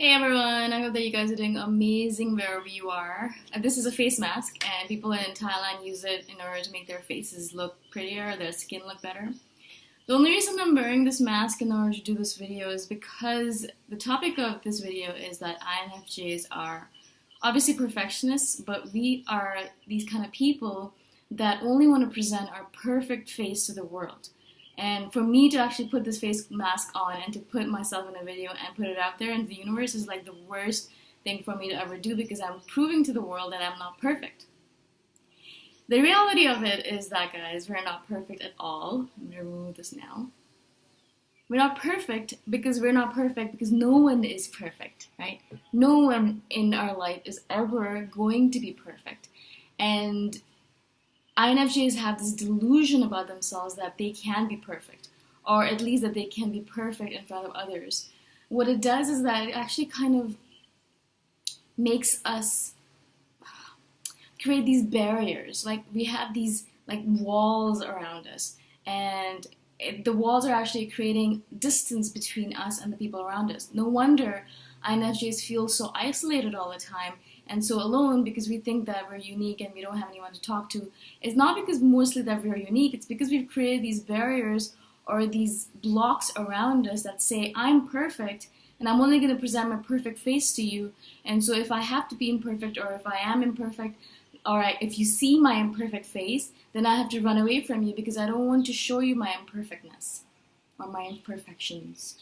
Hey everyone, I hope that you guys are doing amazing wherever you are. This is a face mask, and people in Thailand use it in order to make their faces look prettier, their skin look better. The only reason I'm wearing this mask in order to do this video is because the topic of this video is that INFJs are obviously perfectionists, but we are these kind of people that only want to present our perfect face to the world. And for me to actually put this face mask on and to put myself in a video and put it out there in the universe is like the worst thing for me to ever do, because I'm proving to the world that I'm not perfect. The reality of it is that, guys, we're not perfect at all. I'm going to remove this now. We're not perfect because no one is perfect, right? No one in our life is ever going to be perfect. And INFJs have this delusion about themselves that they can be perfect, or at least that they can be perfect in front of others. What it does is that it actually kind of makes us create these barriers. Like, we have these like walls around us, and the walls are actually creating distance between us and the people around us. No wonder INFJs feel so isolated all the time and so alone, because we think that we're unique and we don't have anyone to talk to. It's not because mostly that we're unique, it's because we've created these barriers or these blocks around us that say, I'm perfect and I'm only going to present my perfect face to you. And so if I have to be imperfect, or if I am imperfect, alright, if you see my imperfect face, then I have to run away from you because I don't want to show you my imperfectness or my imperfections.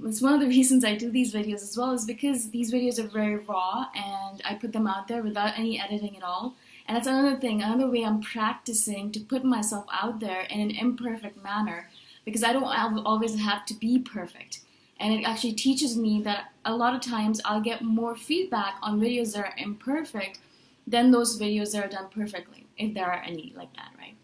It's one of the reasons I do these videos as well, is because these videos are very raw and I put them out there without any editing at all. And that's another thing, another way I'm practicing to put myself out there in an imperfect manner, because I don't always have to be perfect. And it actually teaches me that a lot of times I'll get more feedback on videos that are imperfect than those videos that are done perfectly, if there are any like that, right?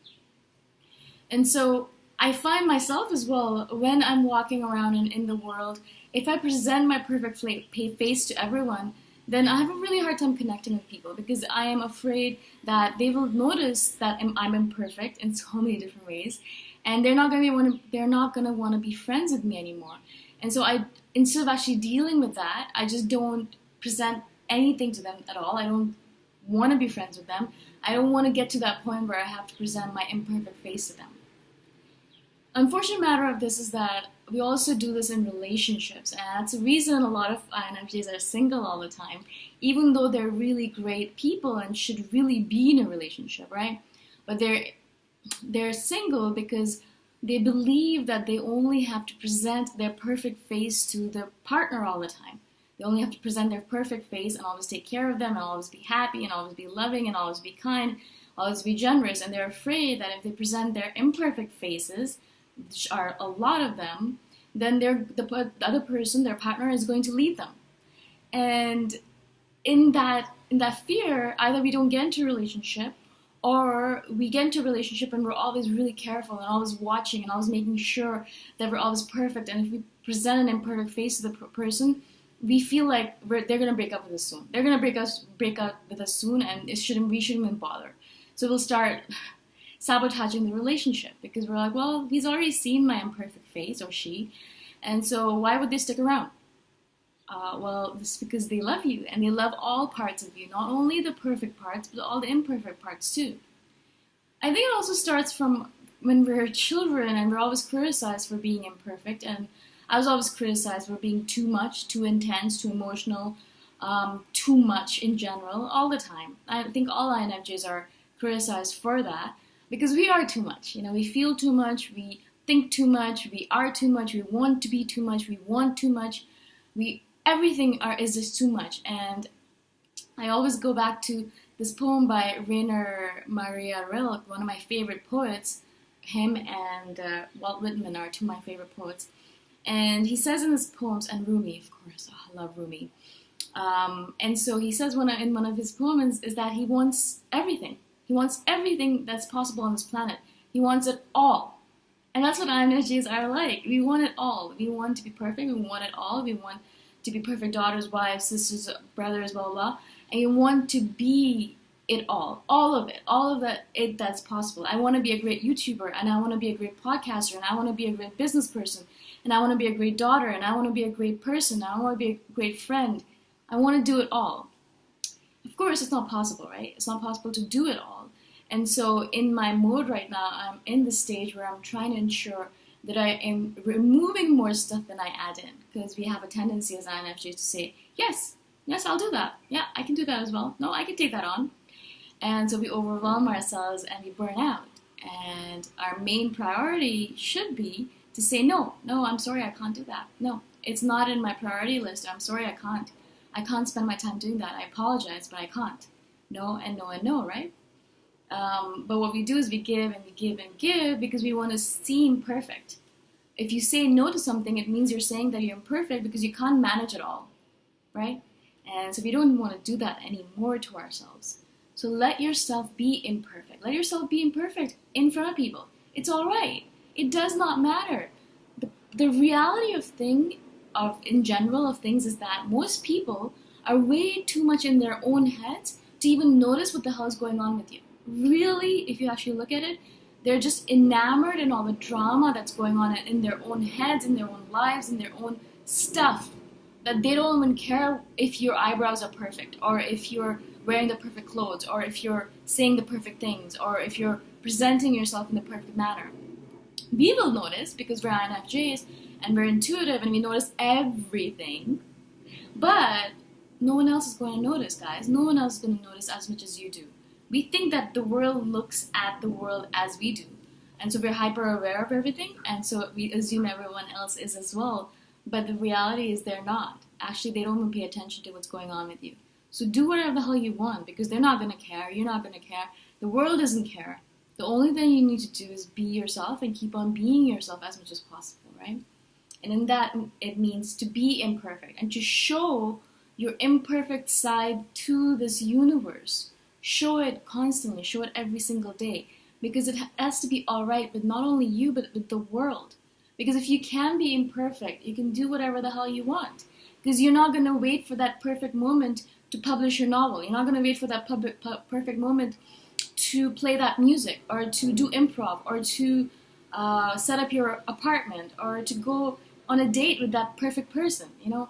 And so I find myself as well, when I'm walking around in the world, if I present my perfect face to everyone, then I have a really hard time connecting with people, because I am afraid that they will notice that I'm imperfect in so many different ways, and they're not going to want to be friends with me anymore. And so instead of actually dealing with that, I just don't present anything to them at all. I don't want to be friends with them. I don't want to get to that point where I have to present my imperfect face to them. Unfortunate matter of this is that we also do this in relationships, and that's the reason a lot of INFJs are single all the time, even though they're really great people and should really be in a relationship, right? But they're single because they believe that they only have to present their perfect face to their partner all the time. They only have to present their perfect face and always take care of them and always be happy and always be loving and always be kind, always be generous, and they're afraid that if they present their imperfect faces, which are a lot of them, then the other person, their partner, is going to leave them. And in that fear, either we don't get into a relationship, or we get into a relationship and we're always really careful and always watching and always making sure that we're always perfect. And if we present an imperfect face to the person, we feel like they're going to break up with us soon. They're going to break up with us soon, and we shouldn't even bother. So we'll start sabotaging the relationship, because we're like, well, he's already seen my imperfect face, or she, and so why would they stick around? Well, this is because they love you, and they love all parts of you, not only the perfect parts, but all the imperfect parts too. I think it also starts from when we're children and we're always criticized for being imperfect, and I was always criticized for being too much, too intense, too emotional, too much in general, all the time. I think all INFJs are criticized for that, because we are too much. You know, we feel too much, we think too much, we are too much, we want to be too much, we want too much. Everything is just too much. And I always go back to this poem by Rainer Maria Rilke, one of my favorite poets. Him and Walt Whitman are two of my favorite poets. And he says in his poems, and Rumi, of course, I love Rumi. And so he says in one of his poems is that he wants everything. He wants everything that's possible on this planet. He wants it all. And that's what INFJs are like. We want it all. We want to be perfect. We want it all. We want to be perfect daughters, wives, sisters, brothers, blah, blah, blah. And you want to be it all of it, all of that's possible. I want to be a great YouTuber, and I want to be a great podcaster, and I want to be a great business person, and I want to be a great daughter, and I want to be a great person, I want to be a great friend. I want to do it all. Of course, it's not possible, right? It's not possible to do it all. And so in my mode right now, I'm in the stage where I'm trying to ensure that I am removing more stuff than I add in. Because we have a tendency as INFJs to say, yes, I'll do that. Yeah, I can do that as well. No, I can take that on. And so we overwhelm ourselves and we burn out. And our main priority should be to say, no, I'm sorry, I can't do that. No, it's not in my priority list. I'm sorry, I can't. I can't spend my time doing that. I apologize, but I can't. No and no and no, right? But what we do is we give and we give and give because we want to seem perfect. If you say no to something, it means you're saying that you're imperfect because you can't manage it all, right? And so we don't want to do that anymore to ourselves. So let yourself be imperfect. Let yourself be imperfect in front of people. It's all right. It does not matter. The reality of things is that most people are way too much in their own heads to even notice what the hell is going on with you. Really, if you actually look at it, they're just enamored in all the drama that's going on in their own heads, in their own lives, in their own stuff, that they don't even care if your eyebrows are perfect, or if you're wearing the perfect clothes, or if you're saying the perfect things, or if you're presenting yourself in the perfect manner. We will notice because we're INFJs and we're intuitive and we notice everything, but no one else is going to notice, guys. No one else is going to notice as much as you do. We think that the world looks at the world as we do. And so we're hyper aware of everything, and so we assume everyone else is as well. But the reality is they're not. Actually, they don't even pay attention to what's going on with you. So do whatever the hell you want, because they're not going to care. You're not going to care. The world doesn't care. The only thing you need to do is be yourself and keep on being yourself as much as possible, right? And in that, it means to be imperfect and to show your imperfect side to this universe. Show it constantly. Show it every single day. Because it has to be alright with not only you, but with the world. Because if you can be imperfect, you can do whatever the hell you want. Because you're not going to wait for that perfect moment to publish your novel. You're not going to wait for that perfect moment to play that music, or to do improv, or to set up your apartment, or to go on a date with that perfect person. You know,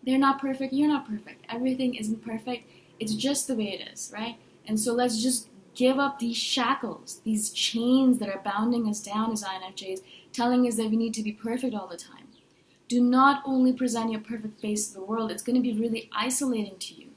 they're not perfect, you're not perfect. Everything isn't perfect. It's just the way it is, right? And so let's just give up these shackles, these chains that are bounding us down as INFJs, telling us that we need to be perfect all the time. Do not only present your perfect face to the world. It's going to be really isolating to you.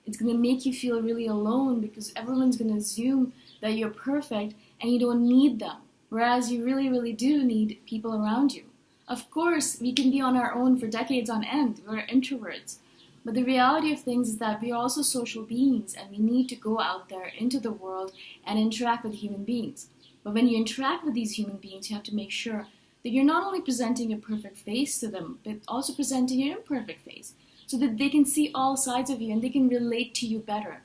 It's going to make you feel really alone because everyone's going to assume that you're perfect and you don't need them. Whereas you really, really do need people around you. Of course, we can be on our own for decades on end. We're introverts. But the reality of things is that we are also social beings and we need to go out there into the world and interact with human beings. But when you interact with these human beings, you have to make sure that you're not only presenting your perfect face to them, but also presenting your imperfect face so that they can see all sides of you and they can relate to you better.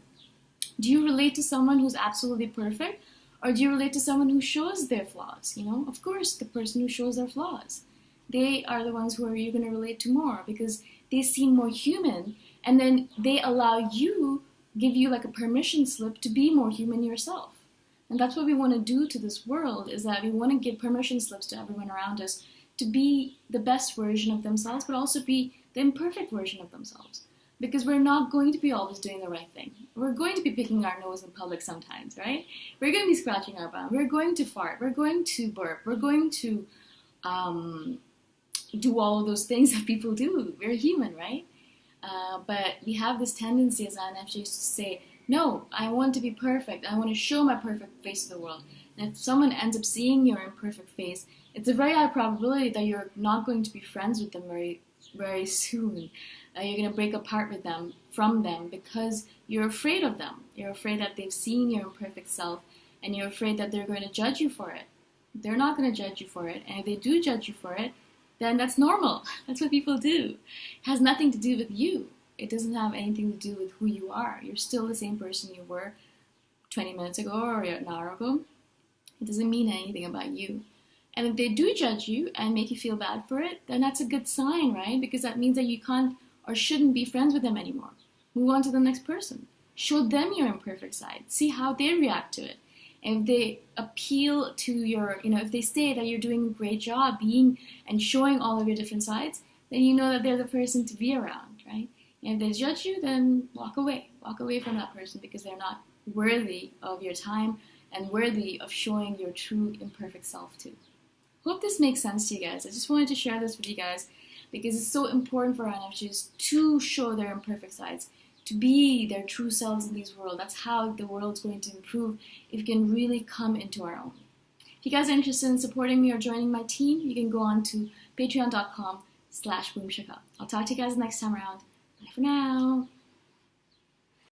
Do you relate to someone who's absolutely perfect, or do you relate to someone who shows their flaws? You know, of course, the person who shows their flaws. They are the ones who you're going to relate to more because they seem more human, and then they allow you, give you like a permission slip to be more human yourself. And that's what we want to do to this world, is that we want to give permission slips to everyone around us to be the best version of themselves, but also be the imperfect version of themselves. Because we're not going to be always doing the right thing. We're going to be picking our nose in public sometimes, right? We're going to be scratching our bum. We're going to fart. We're going to burp. We're going to do all of those things that people do. We're human, right? But we have this tendency as INFJs to say, no, I want to be perfect. I want to show my perfect face to the world. And if someone ends up seeing your imperfect face, it's a very high probability that you're not going to be friends with them very, very soon. You're going to break apart with them, from them, because you're afraid of them. You're afraid that they've seen your imperfect self, and you're afraid that they're going to judge you for it. They're not going to judge you for it, and if they do judge you for it, then that's normal. That's what people do. It has nothing to do with you. It doesn't have anything to do with who you are. You're still the same person you were 20 minutes ago or an hour ago. It doesn't mean anything about you. And if they do judge you and make you feel bad for it, then that's a good sign, right? Because that means that you can't or shouldn't be friends with them anymore. Move on to the next person. Show them your imperfect side. See how they react to it. And if they appeal to your, if they say that you're doing a great job being and showing all of your different sides, then you know that they're the person to be around, right? And if they judge you, then walk away. Walk away from that person because they're not worthy of your time and worthy of showing your true imperfect self to. Hope this makes sense to you guys. I just wanted to share this with you guys because it's so important for INFJs to show their imperfect sides, to be their true selves in this world. That's how the world's going to improve if we can really come into our own. If you guys are interested in supporting me or joining my team, you can go on to patreon.com/boomshaka. I'll talk to you guys next time around. Bye for now.